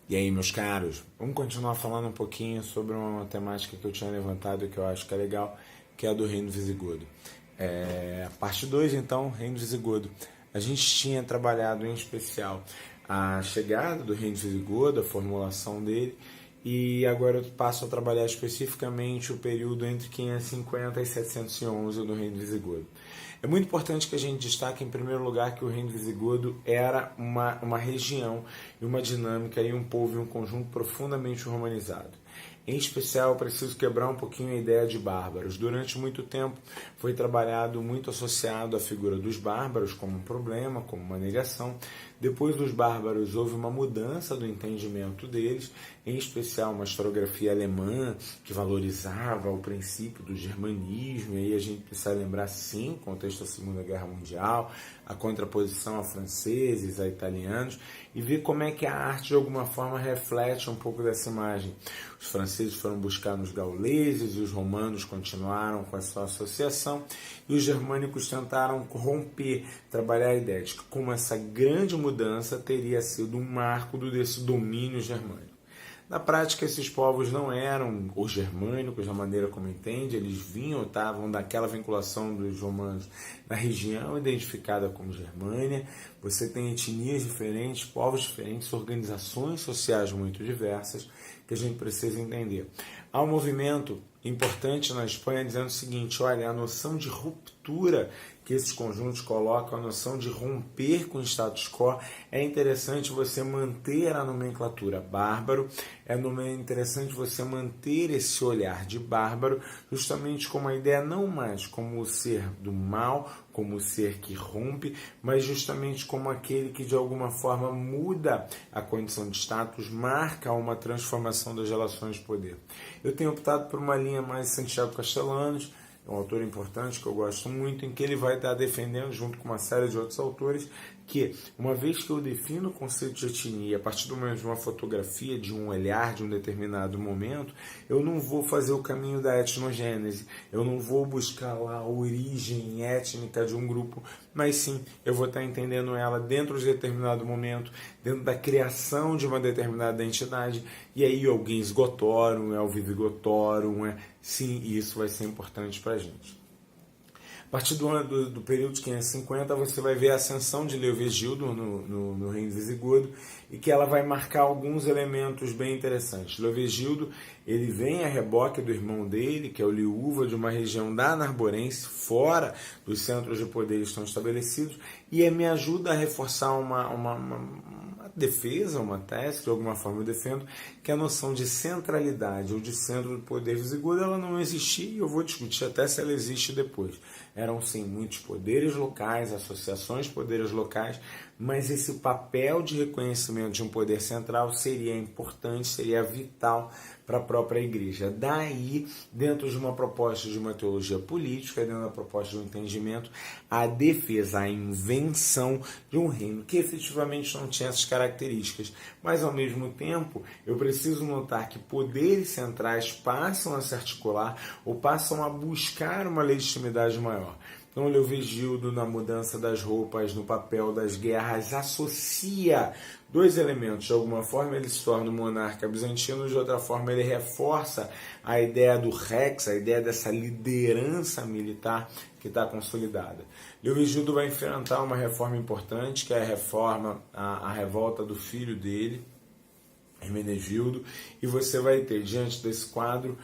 E aí, meus caros, vamos continuar falando um pouquinho sobre uma temática que eu tinha levantado e que eu acho que é legal, que é a do Reino Visigodo. Parte 2, então, Reino Visigodo. A gente tinha trabalhado em especial a chegada do Reino Visigodo, a formulação dele, e agora eu passo a trabalhar especificamente o período entre 550 e 711 do Reino Visigodo. É muito importante que a gente destaque, em primeiro lugar, que o Reino Visigodo era uma região e uma dinâmica e um povo e um conjunto profundamente romanizado. Em especial, eu preciso quebrar um pouquinho a ideia de bárbaros. Durante muito tempo foi trabalhado muito associado à figura dos bárbaros como um problema, como uma negação. Depois dos bárbaros houve uma mudança do entendimento deles, em especial uma historiografia alemã que valorizava o princípio do germanismo, e aí a gente precisa lembrar sim, o contexto da Segunda Guerra Mundial, a contraposição a franceses, a italianos, e ver como é que a arte de alguma forma reflete um pouco dessa imagem. Os franceses foram buscar nos gauleses, e os romanos continuaram com a sua associação, e os germânicos tentaram romper, trabalhar a ideia de que como essa grande mudança teria sido um marco desse domínio germânico. Na prática, esses povos não eram os germânicos, da maneira como entende, eles estavam daquela vinculação dos romanos na região identificada como Germânia. Você tem etnias diferentes, povos diferentes, organizações sociais muito diversas que a gente precisa entender. Há um movimento importante na Espanha dizendo o seguinte: olha, a noção de ruptura que esses conjuntos colocam, a noção de romper com o status quo, é interessante você manter a nomenclatura bárbaro, é interessante você manter esse olhar de bárbaro, justamente como a ideia não mais como o ser do mal, como o ser que rompe, mas justamente como aquele que de alguma forma muda a condição de status, marca uma transformação das relações de poder. Eu tenho optado por uma linha mais Santiago Castellanos, um autor importante que eu gosto muito, em que ele vai estar defendendo, junto com uma série de outros autores, que uma vez que eu defino o conceito de etnia a partir do momento de uma fotografia, de um olhar, de um determinado momento, eu não vou fazer o caminho da etnogênese, eu não vou buscar lá a origem étnica de um grupo, mas sim, eu vou estar entendendo ela dentro de determinado momento, dentro da criação de uma determinada entidade, e aí o Gens Gotorum, o Vivigotorum, sim, isso vai ser importante para a gente. A partir do período de 550, você vai ver a ascensão de Leovigildo no Reino Visigodo, e que ela vai marcar alguns elementos bem interessantes. Leovigildo, ele vem a reboque do irmão dele, que é o Liúva, de uma região da Narborense, fora dos centros de poder que estão estabelecidos, e me ajuda a reforçar uma defesa, uma tese, que de alguma forma eu defendo, que a noção de centralidade ou de centro do poder visigodo, ela não existia, e eu vou discutir até se ela existe depois. Eram sim muitos poderes locais, associações de poderes locais, mas esse papel de reconhecimento de um poder central seria importante, seria vital para a própria igreja. Daí, dentro de uma proposta de uma teologia política, dentro da proposta de um entendimento, a defesa, a invenção de um reino que efetivamente não tinha essas características. Mas, ao mesmo tempo, eu preciso notar que poderes centrais passam a se articular ou passam a buscar uma legitimidade maior. Então, Leovigildo, na mudança das roupas, no papel das guerras, associa dois elementos. De alguma forma, ele se torna um monarca bizantino, de outra forma, ele reforça a ideia do Rex, a ideia dessa liderança militar que está consolidada. Leovigildo vai enfrentar uma reforma importante, que é a revolta do filho dele, Hermenegildo, e você vai ter, diante desse quadro,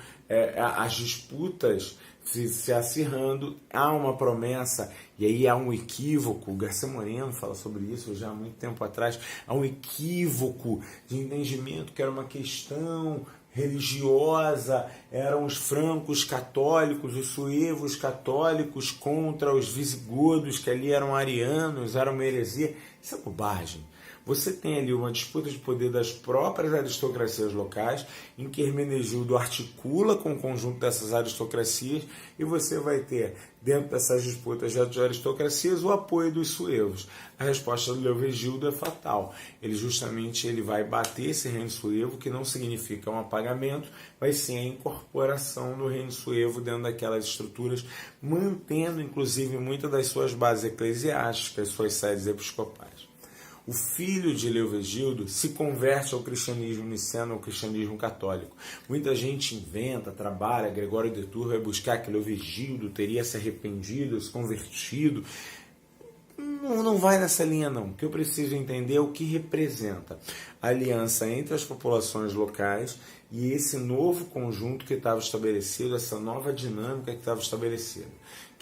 as disputas se acirrando. Há uma promessa, e aí há um equívoco, o Garcia Moreno fala sobre isso já há muito tempo atrás, há um equívoco de entendimento que era uma questão religiosa, eram os francos católicos, os suevos católicos contra os visigodos, que ali eram arianos, era uma heresia. Isso é bobagem. Você tem ali uma disputa de poder das próprias aristocracias locais, em que Hermenegildo articula com o conjunto dessas aristocracias, e você vai ter, dentro dessas disputas de aristocracias, o apoio dos suevos. A resposta do Leovigildo é fatal. Ele vai bater esse reino suevo, que não significa um apagamento, mas sim a incorporação do reino suevo dentro daquelas estruturas, mantendo inclusive muitas das suas bases eclesiásticas, suas sedes episcopais. O filho de Leovigildo se converte ao cristianismo niceno, ao cristianismo católico. Muita gente inventa, trabalha, Gregório de Tours vai buscar que Leovigildo teria se arrependido, se convertido. Não vai nessa linha não. O que eu preciso entender é o que representa a aliança entre as populações locais e esse novo conjunto que estava estabelecido, essa nova dinâmica que estava estabelecida.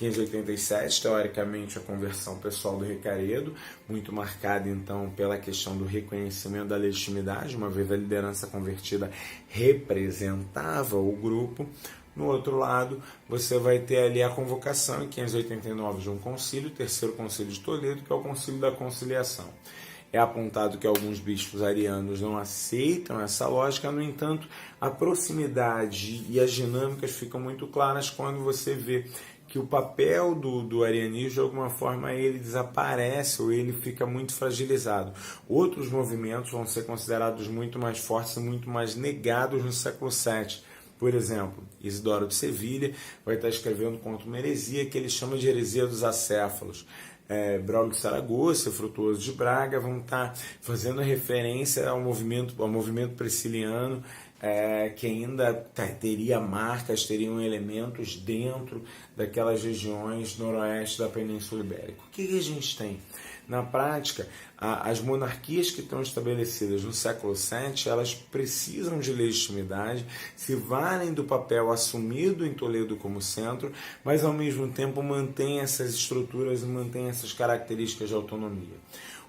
1587, teoricamente, a conversão pessoal do Recaredo, muito marcada então pela questão do reconhecimento da legitimidade, uma vez a liderança convertida representava o grupo. No outro lado, você vai ter ali a convocação em 589 de um concílio, o terceiro concílio de Toledo, que é o concílio da conciliação. É apontado que alguns bispos arianos não aceitam essa lógica, no entanto, a proximidade e as dinâmicas ficam muito claras quando você vê que o papel do arianismo, de alguma forma, ele desaparece ou ele fica muito fragilizado. Outros movimentos vão ser considerados muito mais fortes e muito mais negados no século VII. Por exemplo, Isidoro de Sevilha vai estar escrevendo contra uma heresia que ele chama de heresia dos acéfalos. Braulio de Saragossa, Frutuoso de Braga vão estar fazendo referência ao movimento prisciliano, que ainda teria marcas, teriam elementos dentro daquelas regiões noroeste da Península Ibérica. O que a gente tem? Na prática, as monarquias que estão estabelecidas no século VII, elas precisam de legitimidade, se valem do papel assumido em Toledo como centro, mas ao mesmo tempo mantêm essas estruturas e mantêm essas características de autonomia.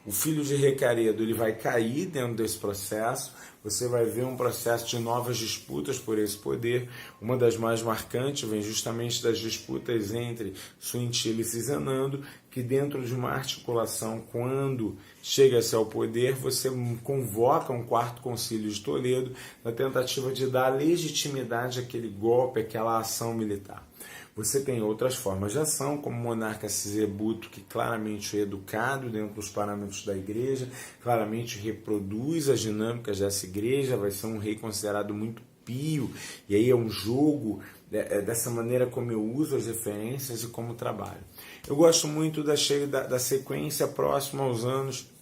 O filho de Recaredo ele vai cair dentro desse processo, você vai ver um processo de novas disputas por esse poder. Uma das mais marcantes vem justamente das disputas entre Suintila e Cisanando, que dentro de uma articulação, quando chega-se ao poder, você convoca um quarto concílio de Toledo na tentativa de dar legitimidade àquele golpe, àquela ação militar. Você tem outras formas de ação, como o monarca Sisebuto, que claramente é educado dentro dos parâmetros da igreja, claramente reproduz as dinâmicas dessa igreja, vai ser um rei considerado muito pio, e aí é um jogo dessa maneira como eu uso as referências e como trabalho. Eu gosto muito da sequência próxima aos anos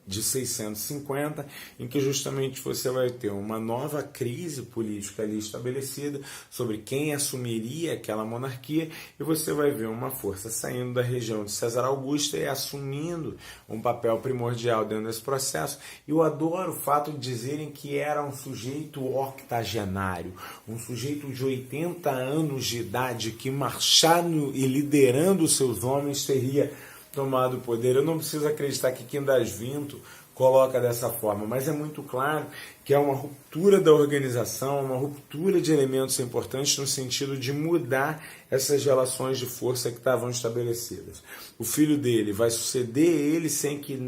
de 650, em que justamente você vai ter uma nova crise política ali estabelecida sobre quem assumiria aquela monarquia, e você vai ver uma força saindo da região de César Augusto e assumindo um papel primordial dentro desse processo. E eu adoro o fato de dizerem que era um sujeito octogenário, um sujeito de 80 anos de idade que marchando e liderando os seus homens teria tomado o poder. Eu não preciso acreditar que Quindas Vinto coloca dessa forma, mas é muito claro que é uma ruptura da organização, uma ruptura de elementos importantes no sentido de mudar essas relações de força que estavam estabelecidas. O filho dele vai suceder ele sem que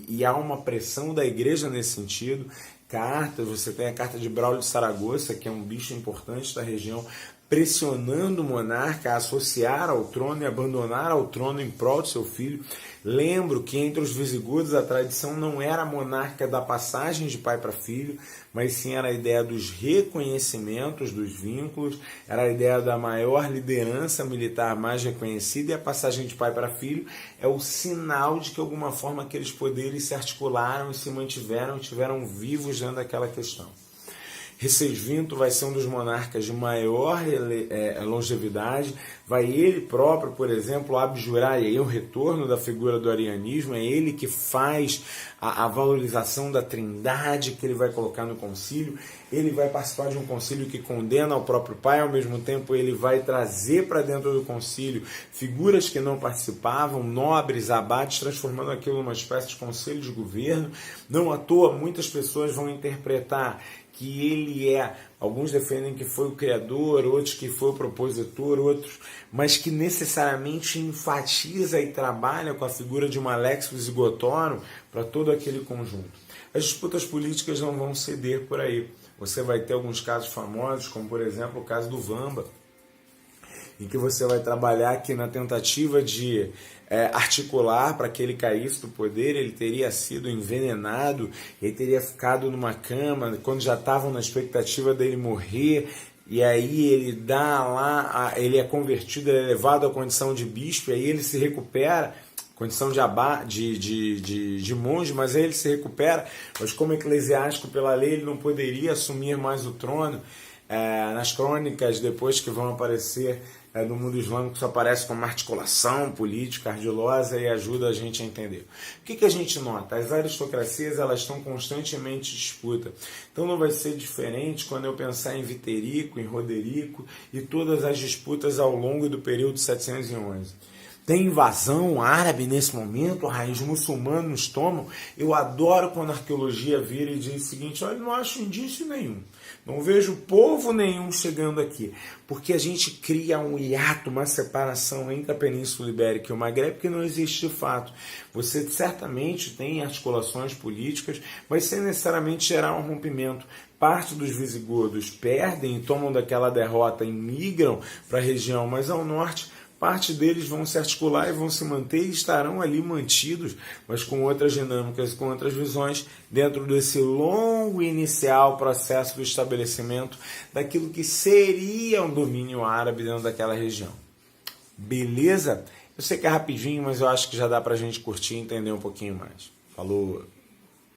e há uma pressão da igreja nesse sentido. Cartas, você tem a carta de Braulio de Saragossa, que é um bicho importante da região, pressionando o monarca a associar ao trono e abandonar ao trono em prol de seu filho. Lembro que entre os visigodos a tradição não era a monarca da passagem de pai para filho, mas sim era a ideia dos reconhecimentos dos vínculos, era a ideia da maior liderança militar mais reconhecida, e a passagem de pai para filho é o sinal de que, de alguma forma, aqueles poderes se articularam e se mantiveram e estiveram vivos dentro daquela questão. Recesvinto vai ser um dos monarcas de maior longevidade, vai ele próprio, por exemplo, abjurar, e aí o retorno da figura do arianismo, é ele que faz a valorização da trindade que ele vai colocar no concílio. Ele vai participar de um concílio que condena ao próprio pai, ao mesmo tempo ele vai trazer para dentro do concílio figuras que não participavam, nobres, abades, transformando aquilo numa espécie de conselho de governo. Não à toa, muitas pessoas vão interpretar que ele alguns defendem que foi o criador, outros que foi o propositor, outros, mas que necessariamente enfatiza e trabalha com a figura de um Alex Visigotorum para todo aquele conjunto. As disputas políticas não vão ceder por aí. Você vai ter alguns casos famosos, como por exemplo o caso do Vamba, em que você vai trabalhar que na tentativa de articular para que ele caísse do poder, ele teria sido envenenado, ele teria ficado numa cama, quando já estavam na expectativa dele morrer, e aí ele ele é convertido, ele é levado à condição de bispo, e aí ele se recupera. condição de monge, mas aí ele se recupera, mas como eclesiástico pela lei ele não poderia assumir mais o trono. Nas crônicas depois que vão aparecer no mundo islâmico, isso aparece como uma articulação política ardilosa e ajuda a gente a entender. O que a gente nota? As aristocracias elas estão constantemente em disputa. Então não vai ser diferente quando eu pensar em Viterico, em Roderico e todas as disputas ao longo do período de 711. Tem invasão árabe nesse momento, os muçulmanos tomam. Eu adoro quando a arqueologia vira e diz o seguinte: olha, não acho indício nenhum, não vejo povo nenhum chegando aqui, porque a gente cria um hiato, uma separação entre a Península Ibérica e o Maghreb que não existe de fato. Você certamente tem articulações políticas, mas sem necessariamente gerar um rompimento. Parte dos visigodos perdem e tomam daquela derrota e migram para a região mais ao norte. Parte deles vão se articular e vão se manter e estarão ali mantidos, mas com outras dinâmicas, com outras visões, dentro desse longo inicial processo do estabelecimento daquilo que seria um domínio árabe dentro daquela região. Beleza? Eu sei que é rapidinho, mas eu acho que já dá pra gente curtir e entender um pouquinho mais. Falou!